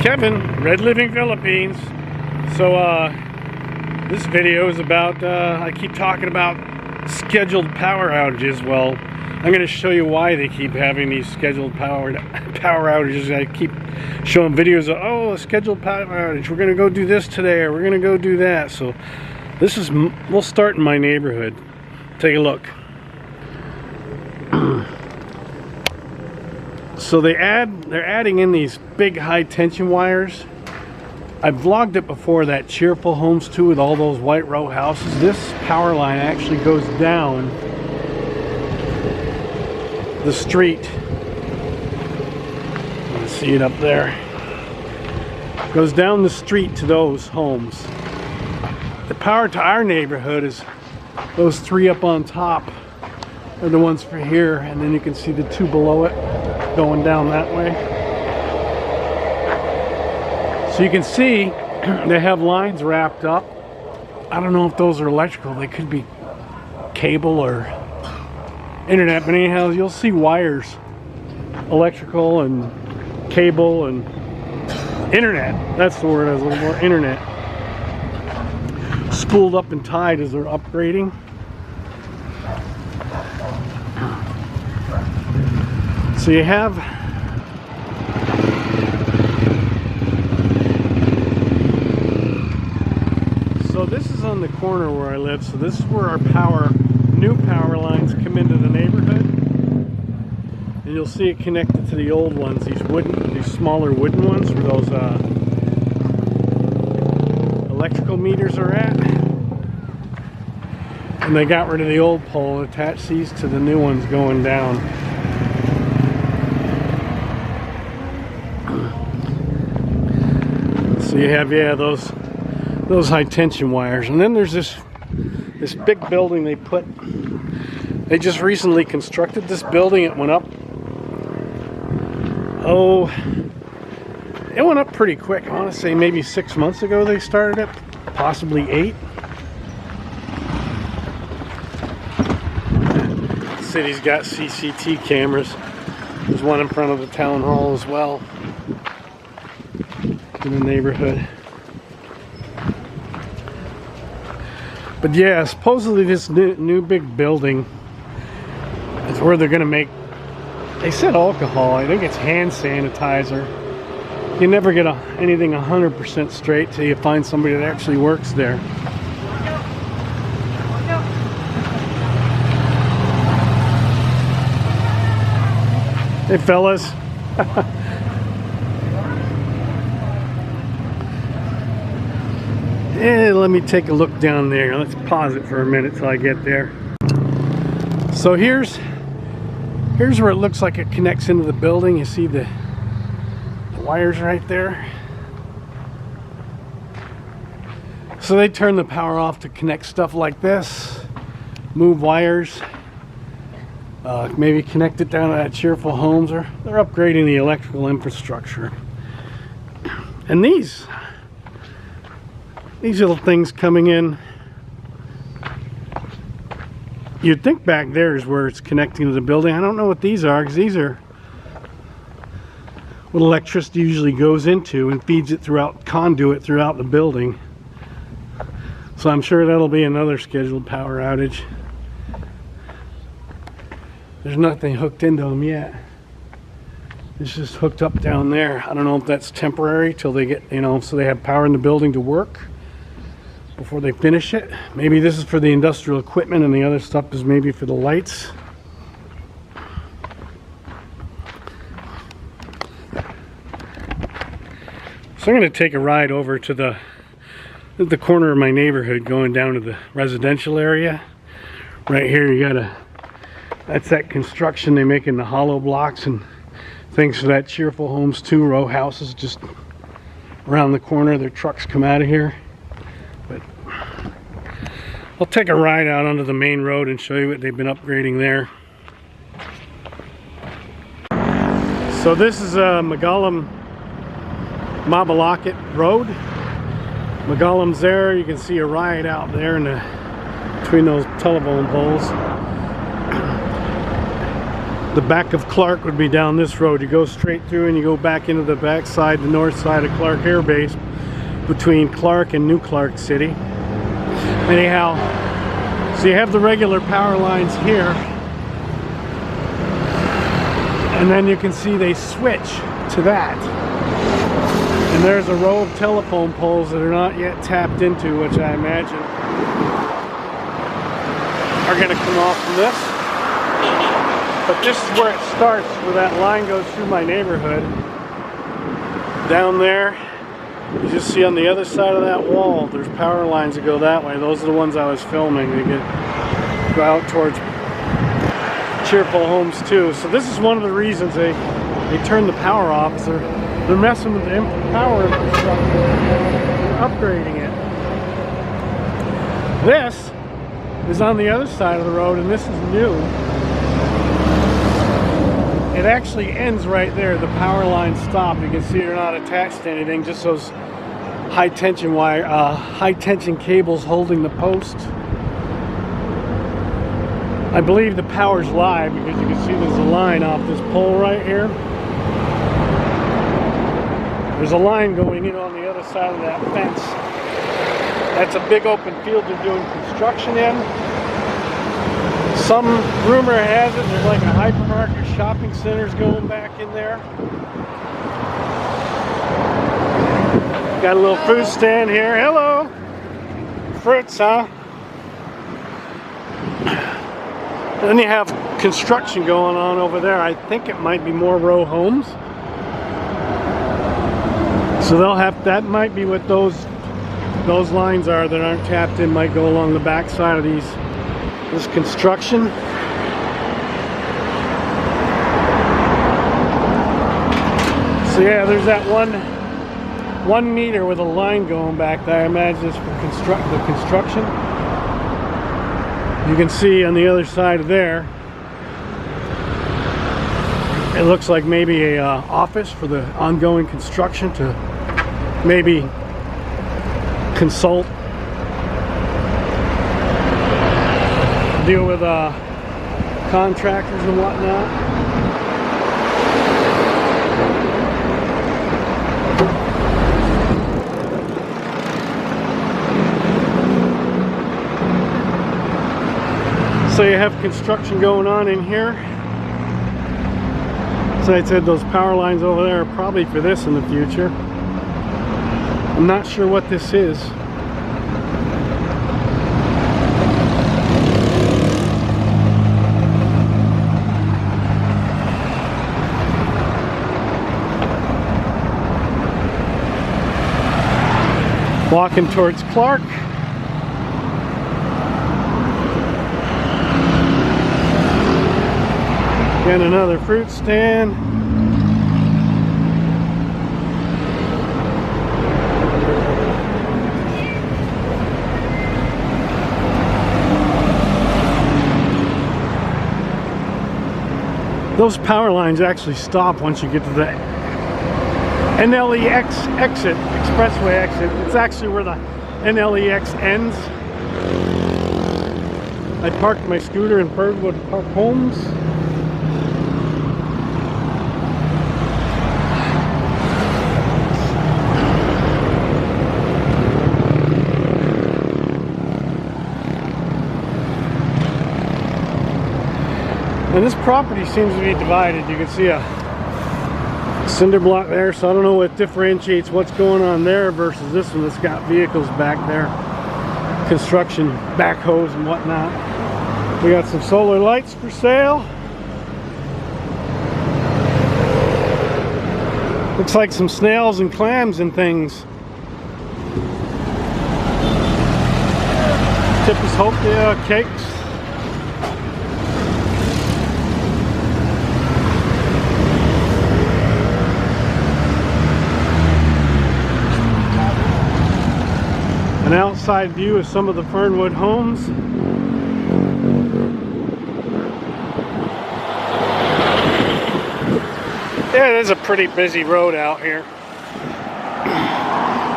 Kevin, Red Living Philippines. So this video is about, I keep talking about scheduled power outages. Well, I'm going to show you why they keep having these scheduled power outages. I keep showing videos of, oh, a scheduled power outage, we're going to go do this today, or we're going to go do that. So this is, we'll start in my neighborhood. Take a look. So they're adding in these big high tension wires. I've vlogged it before, that Cheerful Homes too, with all those white row houses. This power line actually goes down the street. You can see it up there. Goes down the street to those homes. The power to our neighborhood is those three up on top are the ones for here, and then you can see the two below it going down that way. So you can see they have lines wrapped up. I don't know if those are electrical, they could be cable or internet, but anyhow, you'll see wires, electrical and cable and internet. That's the word I was looking for, internet. Spooled up and tied as they're upgrading. So you have this is on the corner where I live, so this is where our new power lines come into the neighborhood. And you'll see it connected to the old ones, these smaller wooden ones where those electrical meters are at. And they got rid of the old pole and attached these to the new ones going down. So you have, yeah, those high tension wires. And then there's this big building they just recently constructed this building. It went up, it went up pretty quick. I want to say maybe 6 months ago they started it, possibly 8. The city's got CCTV cameras. There's one in front of the town hall as well in the neighborhood. But yeah, supposedly this new big building is where they're gonna make, they said alcohol, I think it's hand sanitizer. You never get anything 100% straight till you find somebody that actually works there. Hey fellas. Let me take a look down there. Let's pause it for a minute till I get there. So here's where it looks like it connects into the building. You see the wires right there. So they turn the power off to connect stuff like this, move wires, maybe connect it down to that Cheerful Homes, or they're upgrading the electrical infrastructure. And these little things coming in, you'd think back there is where it's connecting to the building. I don't know what these are, because these are what electricity usually goes into and feeds it throughout, conduit throughout the building. So I'm sure that'll be another scheduled power outage. There's nothing hooked into them yet. It's just hooked up down there. I don't know if that's temporary till they get, so they have power in the building to work before they finish it. Maybe this is for the industrial equipment and the other stuff is maybe for the lights. So I'm going to take a ride over to the corner of my neighborhood going down to the residential area. Right here that's that construction they make in the hollow blocks and things for that Cheerful Homes 2-row houses just around the corner. Their trucks come out of here. But I'll take a ride out onto the main road and show you what they've been upgrading there. So this is Mabalacat Road. Magalam's there. You can see a ride out there between those telephone poles. The back of Clark would be down this road. You go straight through and you go back into the back side, the north side of Clark Air Base, between Clark and New Clark City. Anyhow, so you have the regular power lines here, and then you can see they switch to that. And there's a row of telephone poles that are not yet tapped into, which I imagine are going to come off from this. But this is where it starts, where that line goes through my neighborhood. Down there, you just see on the other side of that wall, there's power lines that go that way. Those are the ones I was filming. They go out towards Cheerful Homes too. So this is one of the reasons they turn the power off. Is they're messing with the power infrastructure, upgrading it. This is on the other side of the road, and this is new. It actually ends right there. The power lines stop. You can see they're not attached to anything, just those high tension wire, high tension cables holding the post. I believe the power's live because you can see there's a line off this pole right here. There's a line going in on the other side of that fence. That's a big open field they're doing construction in. Some rumor has it there's like a hypermarket or shopping centers going back in there. Got a little fruit stand here. Hello! Fruits, huh? Then you have construction going on over there. I think it might be more row homes. So they'll have, that might be what those lines are that aren't tapped in, might go along the back side of this construction. So yeah, there's that one meter with a line going back there. I imagine it's for the construction. You can see on the other side of there, it looks like maybe a office for the ongoing construction to maybe consult, deal with contractors and whatnot. So you have construction going on in here. So I said those power lines over there are probably for this in the future. I'm not sure what this is. Walking towards Clark. Again, another fruit stand. Those power lines actually stop once you get to the NLEX exit, expressway exit. It's actually where the NLEX ends. I parked my scooter in Fernwood Homes. And this property seems to be divided. You can see a cinder block there, so I don't know what differentiates what's going on there versus this one that's got vehicles back there, construction backhoes and whatnot. We got some solar lights for sale. Looks like some snails and clams and things. Tippishopia cakes. An outside view of some of the Fernwood Homes. Yeah, it is a pretty busy road out here.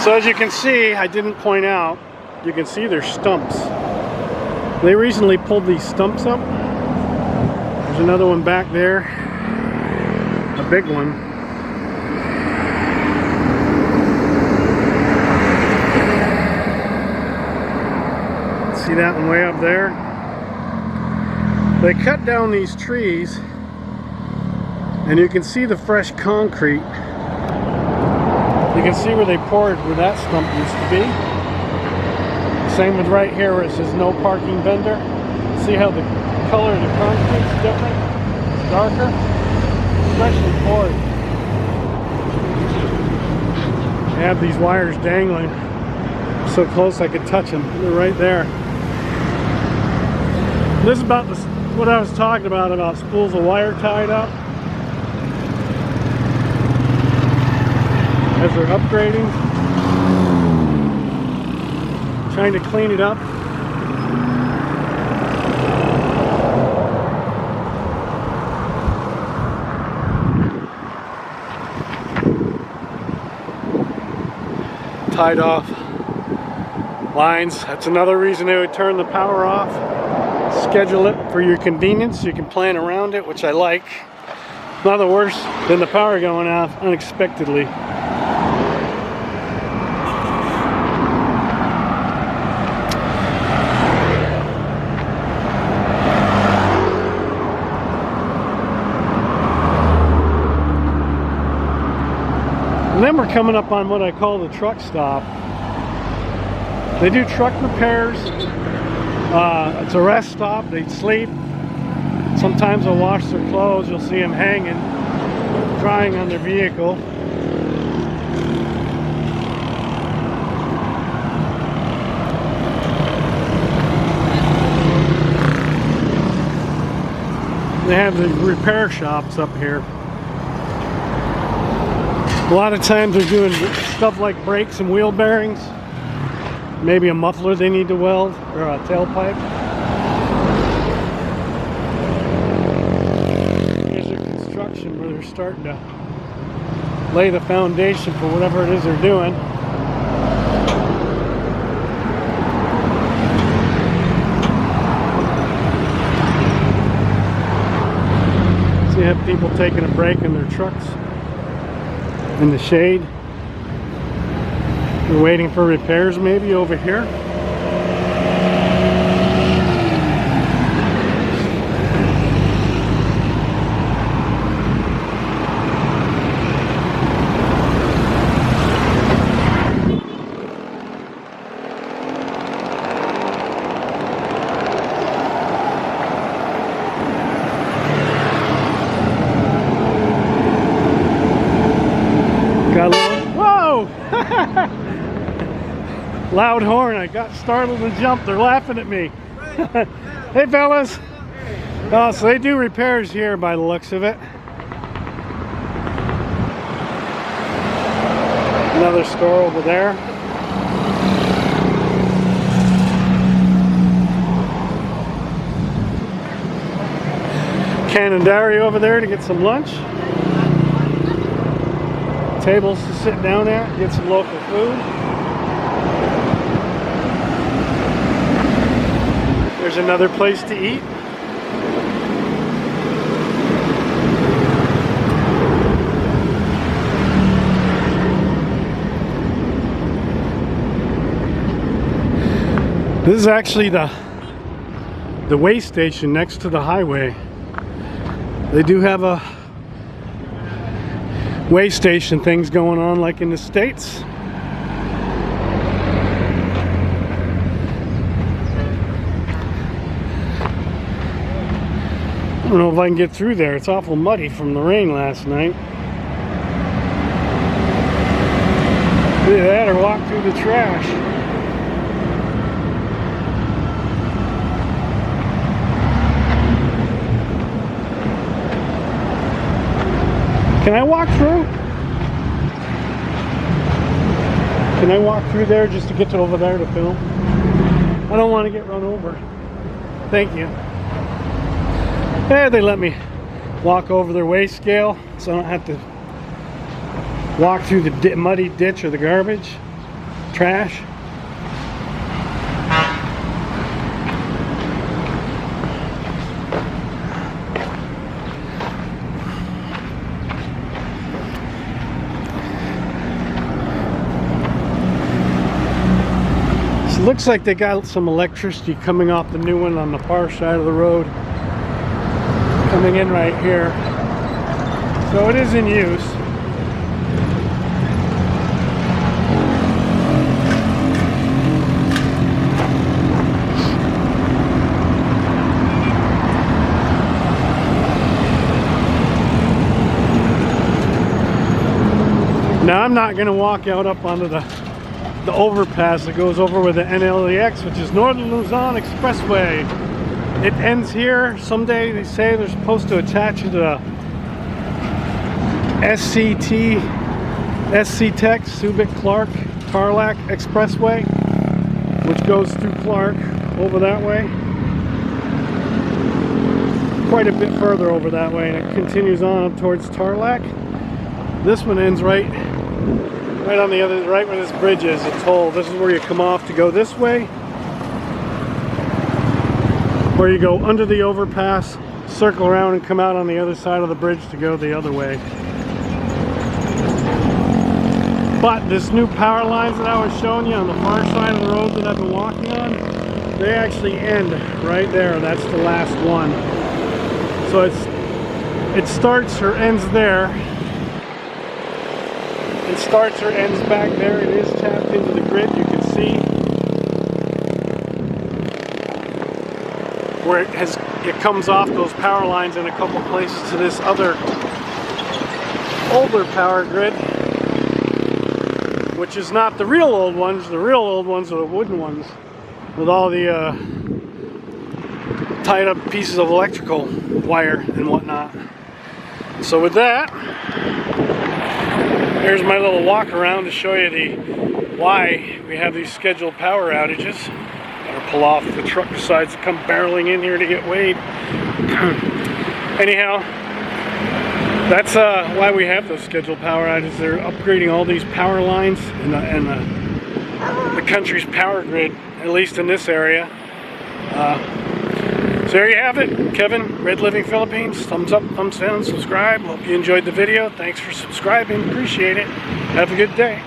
So as you can see, I didn't point out, you can see there's stumps. They recently pulled these stumps up. There's There's another one back there, a big one. See that one way up there? They cut down these trees and you can see the fresh concrete. You can see where they poured where that stump used to be. Same with right here where it says no parking vendor. See how the color of the concrete is different? It's darker. Freshly poured. They have these wires dangling so close I could touch them. They're right there. This is about what I was talking about spools of wire tied up. As they're upgrading, trying to clean it up. Tied off lines. That's another reason they would turn the power off. Schedule it for your convenience. You can plan around it, which I like. Nothing worse than the power going off unexpectedly. And then we're coming up on what I call the truck stop. They do truck repairs. It's a rest stop. They sleep. Sometimes they'll wash their clothes. You'll see them hanging, drying on their vehicle. They have the repair shops up here. A lot of times they're doing stuff like brakes and wheel bearings. Maybe a muffler they need to weld, or a tailpipe. Here's their construction where they're starting to lay the foundation for whatever it is they're doing. So you have people taking a break in their trucks in the shade. We're waiting for repairs maybe over here. Got a little, whoa! Loud horn, I got startled and jumped. They're laughing at me. Hey fellas. Oh, so they do repairs here by the looks of it. Another store over there. Canondari over there to get some lunch. Tables to sit down at, get some local food. There's another place to eat. This is actually the way station next to the highway. They do have a way station things going on like in the States. I don't know if I can get through there. It's awful muddy from the rain last night. Either that or walk through the trash. Can I walk through? Can I walk through there just to get to over there to film? I don't want to get run over. Thank you. There, they let me walk over their weigh scale so I don't have to walk through the muddy ditch or the garbage, trash. looks like they got some electricity coming off the new one on the far side of the road, coming in right here. So it is in use. Now I'm not going to walk out up onto the overpass that goes over with the NLEX, which is Northern Luzon Expressway. It ends here. Someday they say they're supposed to attach it to the SC-Tech, Subic-Clark, Tarlac Expressway, which goes through Clark over that way. Quite a bit further over that way, and it continues on up towards Tarlac. This one ends right on the other, right where this bridge is, a toll. This is where you come off to go this way, where you go under the overpass, circle around and come out on the other side of the bridge to go the other way. But this new power lines that I was showing you on the far side of the road that I've been walking on, they actually end right there. That's the last one. So it starts or ends there. It starts or ends back there. It is tapped into the grid. You can see where it comes off those power lines in a couple places to this other older power grid, which is not the real old ones. The real old ones are the wooden ones with all the tied up pieces of electrical wire and whatnot. So with that, here's my little walk around to show you why we have these scheduled power outages. Gotta pull off if the truck decides to come barreling in here to get weighed. Anyhow, that's why we have those scheduled power outages. They're upgrading all these power lines in the country's power grid, at least in this area. So there you have it. Kevin, Red Living Philippines. Thumbs up, thumbs down, subscribe. Hope you enjoyed the video. Thanks for subscribing. Appreciate it. Have a good day.